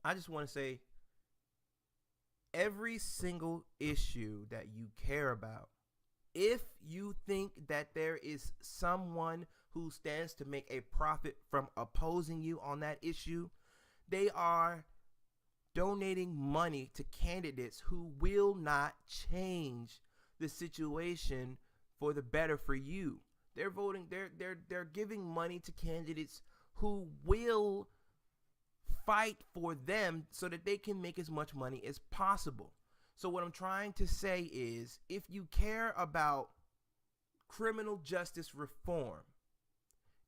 I just want to say every single issue that you care about, if you think that there is someone who stands to make a profit from opposing you on that issue, they are donating money to candidates who will not change the situation for the better for you. They're giving money to candidates who will fight for them so that they can make as much money as possible. So what I'm trying to say is, if you care about criminal justice reform,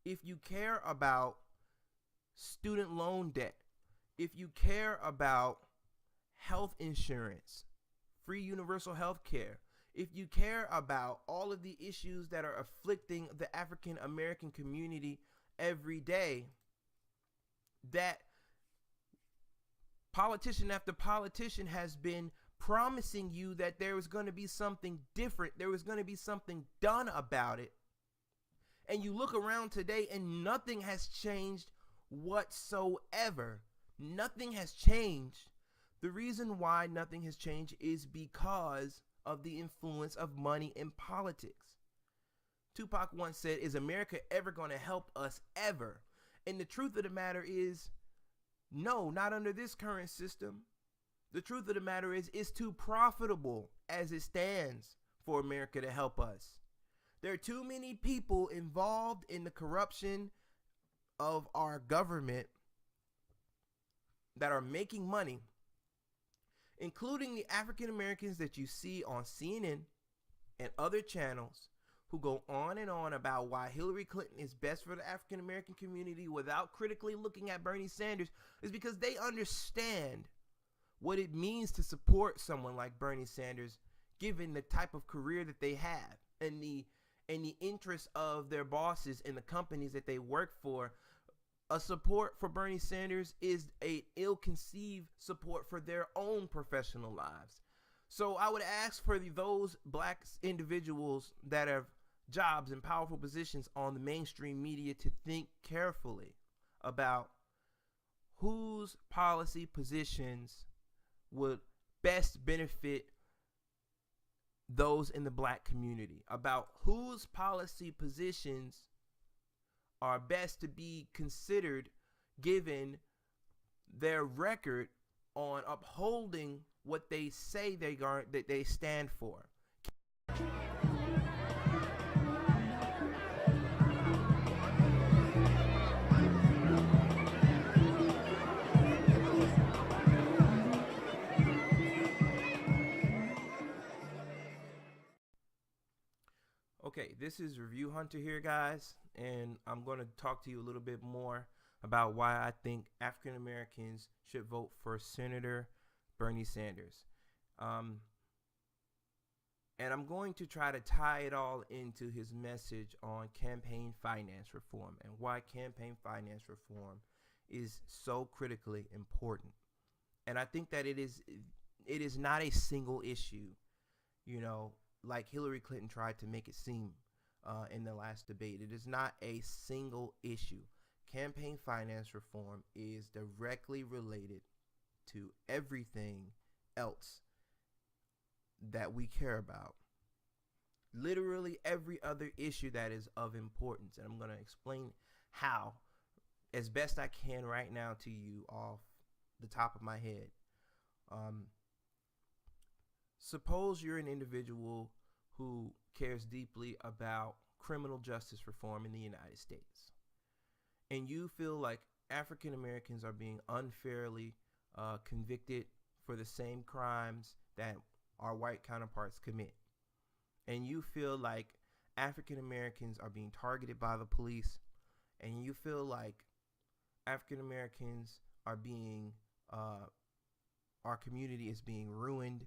if you care about student loan debt, if you care about health insurance, free universal health care, if you care about all of the issues that are afflicting the African American community every day, that politician after politician has been promising you that there was going to be something different, there was going to be something done about it, and you look around today and nothing has changed whatsoever. Nothing has changed. The reason why nothing has changed is because of the influence of money in politics. Tupac once said, "Is America ever going to help us ever?" And the truth of the matter is, no, not under this current system. The truth of the matter is, it's too profitable as it stands for America to help us. There are too many people involved in the corruption of our government that are making money, including the African Americans that you see on CNN and other channels, who go on and on about why Hillary Clinton is best for the African American community without critically looking at Bernie Sanders, is because they understand what it means to support someone like Bernie Sanders, given the type of career that they have and the interests of their bosses and the companies that they work for. A support for Bernie Sanders is a ill-conceived support for their own professional lives. So I would ask for those black individuals that have jobs and powerful positions on the mainstream media to think carefully about whose policy positions would best benefit those in the black community, about whose policy positions are best to be considered given their record on upholding what they say that they stand for. Okay, this is Review Hunter here, guys, and I'm going to talk to you a little bit more about why I think African Americans should vote for Senator Bernie Sanders. And I'm going to try to tie it all into his message on campaign finance reform and why campaign finance reform is so critically important. And I think that it is not a single issue, like Hillary Clinton tried to make it seem in the last debate. It is not a single issue. Campaign finance reform is directly related to everything else that we care about. Literally every other issue that is of importance. And I'm going to explain how as best I can right now to you off the top of my head. Suppose you're an individual who cares deeply about criminal justice reform in the United States, and you feel like African Americans are being unfairly convicted for the same crimes that our white counterparts commit, and you feel like African Americans are being targeted by the police, and you feel like African Americans are being our community is being ruined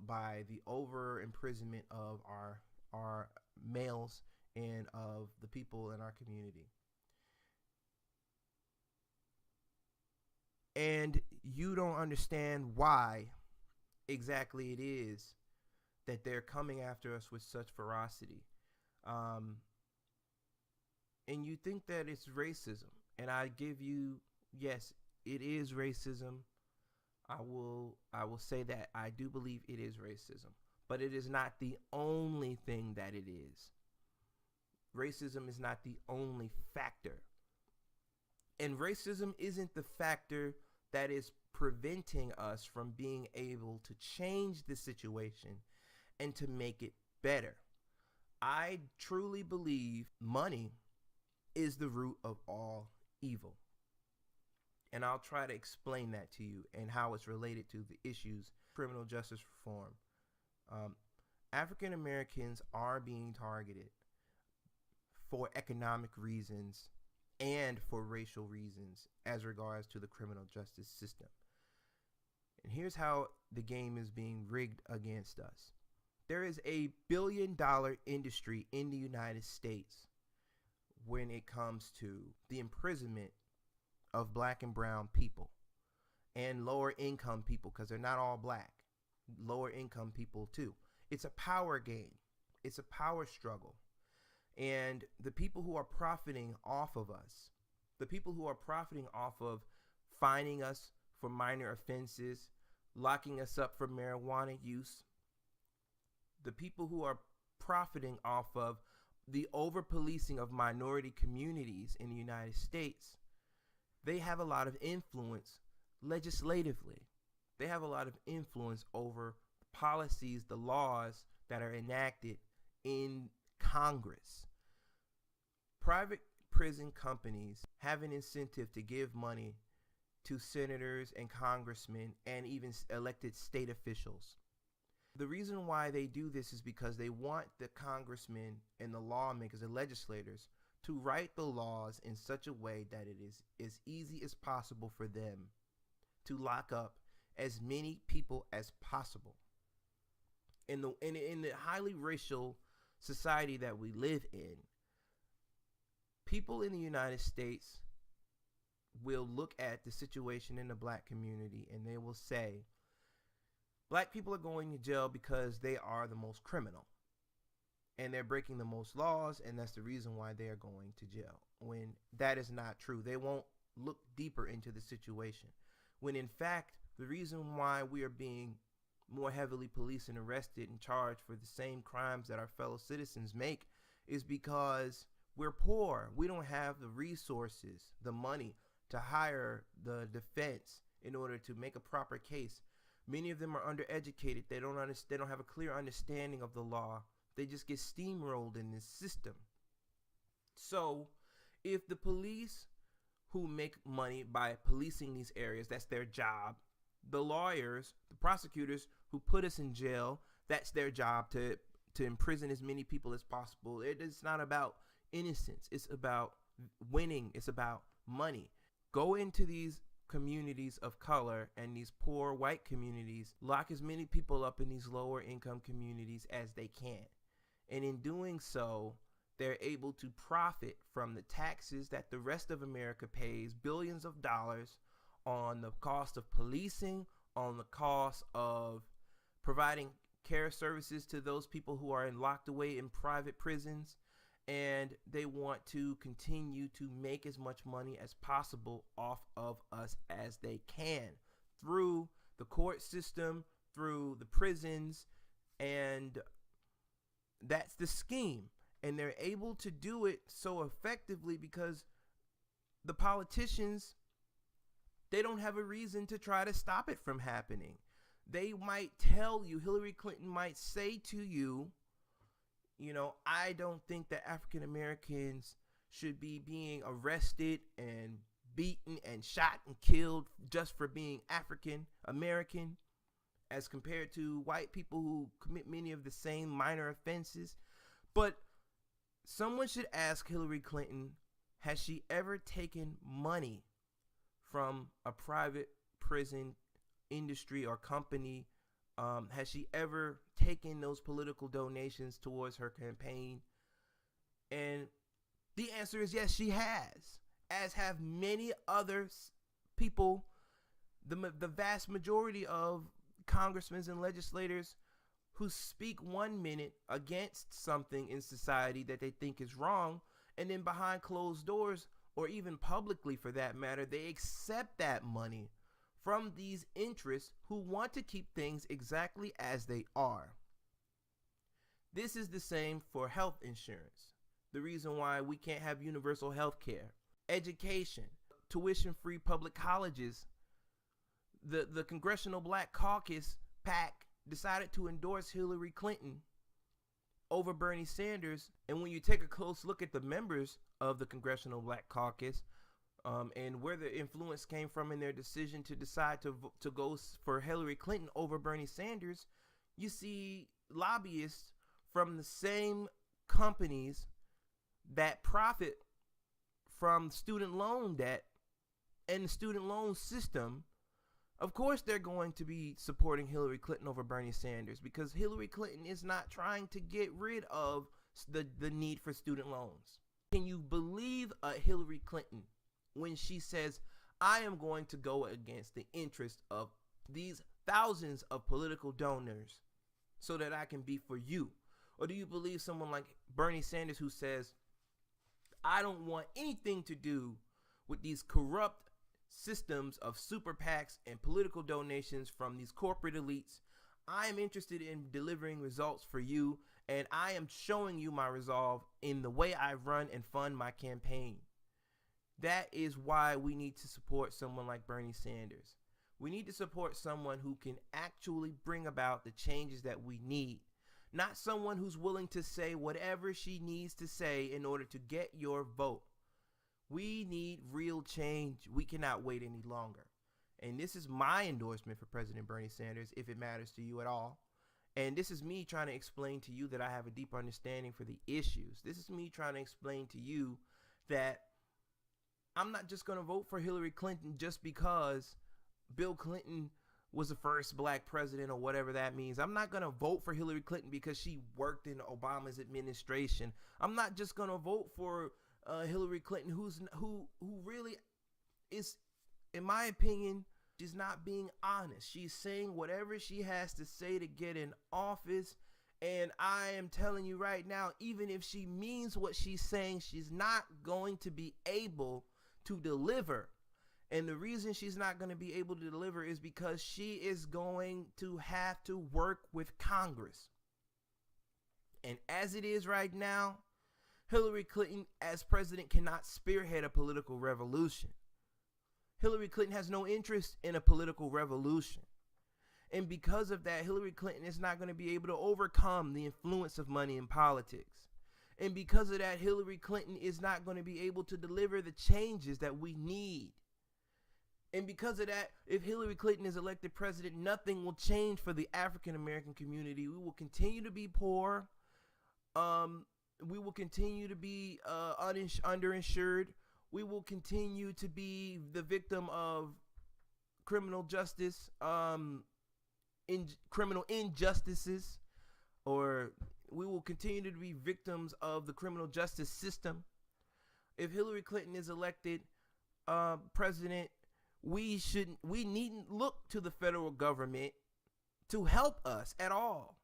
by the over imprisonment of our males and of the people in our community. And you don't understand why exactly it is that they're coming after us with such ferocity. And you think that it's racism. And I give you, yes, it is racism. I will say that I do believe it is racism, but it is not the only thing that it is. Racism is not the only factor. And racism isn't the factor that is preventing us from being able to change the situation and to make it better. I truly believe money is the root of all evil. And I'll try to explain that to you and how it's related to the issues criminal justice reform. African Americans are being targeted for economic reasons and for racial reasons as regards to the criminal justice system. And here's how the game is being rigged against us. There is a $1 billion industry in the United States when it comes to the imprisonment of black and brown people and lower income people, because they're not all black, lower income people too. It's a power game. It's a power struggle. And the people who are profiting off of us, the people who are profiting off of fining us for minor offenses, locking us up for marijuana use, the people who are profiting off of the over-policing of minority communities in the United States, they have a lot of influence legislatively. They have a lot of influence over policies, the laws that are enacted in Congress. Private prison companies have an incentive to give money to senators and congressmen and even elected state officials. The reason why they do this is because they want the congressmen and the lawmakers and legislators to write the laws in such a way that it is as easy as possible for them to lock up as many people as possible. In the highly racial society that we live in, people in the United States will look at the situation in the black community and they will say, black people are going to jail because they are the most criminal and they're breaking the most laws, and that's the reason why they are going to jail, when that is not true. They won't look deeper into the situation, when in fact the reason why we are being more heavily policed and arrested and charged for the same crimes that our fellow citizens make is because we're poor. We don't have the resources, the money to hire the defense in order to make a proper case. Many of them are undereducated. They don't have a clear understanding of the law. They just get steamrolled in this system. So if the police who make money by policing these areas, that's their job. The lawyers, the prosecutors who put us in jail, that's their job to imprison as many people as possible. It's not about innocence. It's about winning. It's about money. Go into these communities of color and these poor white communities, lock as many people up in these lower income communities as they can. And in doing so, they're able to profit from the taxes that the rest of America pays, billions of dollars, on the cost of policing, on the cost of providing care services to those people who are locked away in private prisons. And they want to continue to make as much money as possible off of us as they can through the court system, through the prisons, and that's the scheme. And they're able to do it so effectively because the politicians, they don't have a reason to try to stop it from happening. They might tell you, Hillary Clinton might say to you, you know, I don't think that African Americans should be being arrested and beaten and shot and killed just for being African American, as compared to white people who commit many of the same minor offenses. But someone should ask Hillary Clinton, has she ever taken money from a private prison industry or company? Has she ever taken those political donations towards her campaign? And the answer is yes, she has, as have many other people, the vast majority of congressmen and legislators who speak 1 minute against something in society that they think is wrong, and then behind closed doors or even publicly for that matter, they accept that money from these interests who want to keep things exactly as they are. This is the same for health insurance. The reason why we can't have universal health care, education, tuition-free public colleges. The Congressional Black Caucus PAC decided to endorse Hillary Clinton over Bernie Sanders. And when you take a close look at the members of the Congressional Black Caucus and where the influence came from in their decision to decide to go for Hillary Clinton over Bernie Sanders, you see lobbyists from the same companies that profit from student loan debt and the student loan system. Of course, they're going to be supporting Hillary Clinton over Bernie Sanders because Hillary Clinton is not trying to get rid of the need for student loans. Can you believe Hillary Clinton when she says, I am going to go against the interest of these thousands of political donors so that I can be for you? Or do you believe someone like Bernie Sanders who says, I don't want anything to do with these corrupt systems of super PACs and political donations from these corporate elites? I am interested in delivering results for you, and I am showing you my resolve in the way I run and fund my campaign. That is why we need to support someone like Bernie Sanders. We need to support someone who can actually bring about the changes that we need, not someone who's willing to say whatever she needs to say in order to get your vote. We need real change. We cannot wait any longer. And this is my endorsement for President Bernie Sanders, if it matters to you at all. And this is me trying to explain to you that I have a deep understanding for the issues. This is me trying to explain to you that I'm not just going to vote for Hillary Clinton just because Bill Clinton was the first black president or whatever that means. I'm not going to vote for Hillary Clinton because she worked in Obama's administration. I'm not just going to vote for Hillary Clinton, who really is, in my opinion, she's not being honest. She's saying whatever she has to say to get in office. And I am telling you right now, even if she means what she's saying, she's not going to be able to deliver. And the reason she's not going to be able to deliver is because she is going to have to work with Congress. And as it is right now, Hillary Clinton as president cannot spearhead a political revolution. Hillary Clinton has no interest in a political revolution. And because of that, Hillary Clinton is not going to be able to overcome the influence of money in politics. And because of that, Hillary Clinton is not going to be able to deliver the changes that we need. And because of that, if Hillary Clinton is elected president, nothing will change for the African American community. We will continue to be poor. We will continue to be underinsured. We will continue to be the victim of criminal justice, criminal injustices, or we will continue to be victims of the criminal justice system. If Hillary Clinton is elected president, we needn't look to the federal government to help us at all.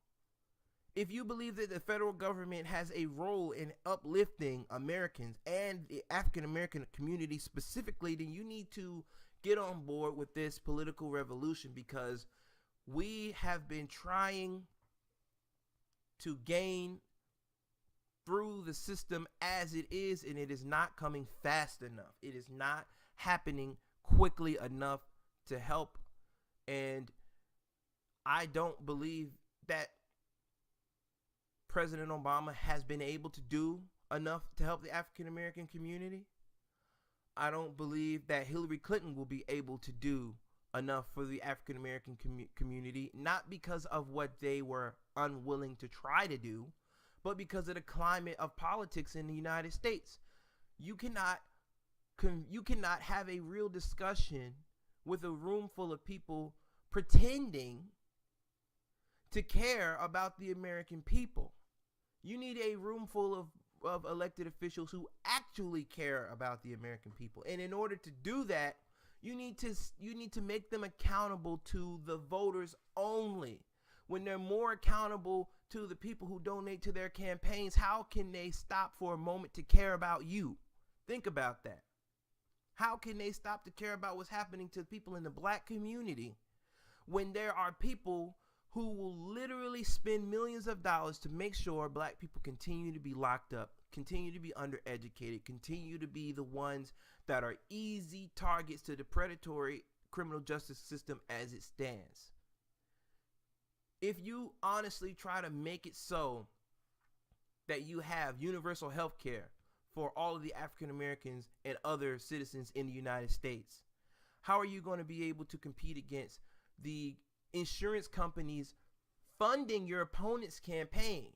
If you believe that the federal government has a role in uplifting Americans and the African American community specifically, then you need to get on board with this political revolution, because we have been trying to gain through the system as it is, and it is not coming fast enough. It is not happening quickly enough to help. And I don't believe that President Obama has been able to do enough to help the African American community. I don't believe that Hillary Clinton will be able to do enough for the African American community, not because of what they were unwilling to try to do, but because of the climate of politics in the United States. You cannot have a real discussion with a room full of people pretending to care about the American people. You need a room full of elected officials who actually care about the American people. And in order to do that, you need to make them accountable to the voters only. When they're more accountable to the people who donate to their campaigns, how can they stop for a moment to care about you? Think about that. How can they stop to care about what's happening to people in the black community when there are people who will literally spend millions of dollars to make sure black people continue to be locked up, continue to be undereducated, continue to be the ones that are easy targets to the predatory criminal justice system as it stands? If you honestly try to make it so that you have universal health care for all of the African Americans and other citizens in the United States, how are you going to be able to compete against the insurance companies funding your opponent's campaign?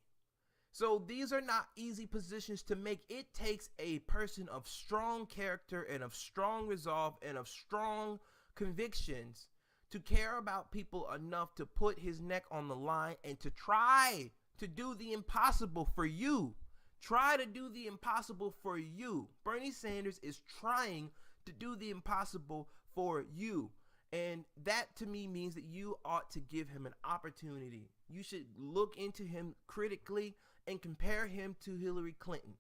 So these are not easy positions to make. It takes a person of strong character and of strong resolve and of strong convictions to care about people enough to put his neck on the line and to try to do the impossible for you. Try to do the impossible for you. Bernie Sanders is trying to do the impossible for you. And that to me means that you ought to give him an opportunity. You should look into him critically and compare him to Hillary Clinton.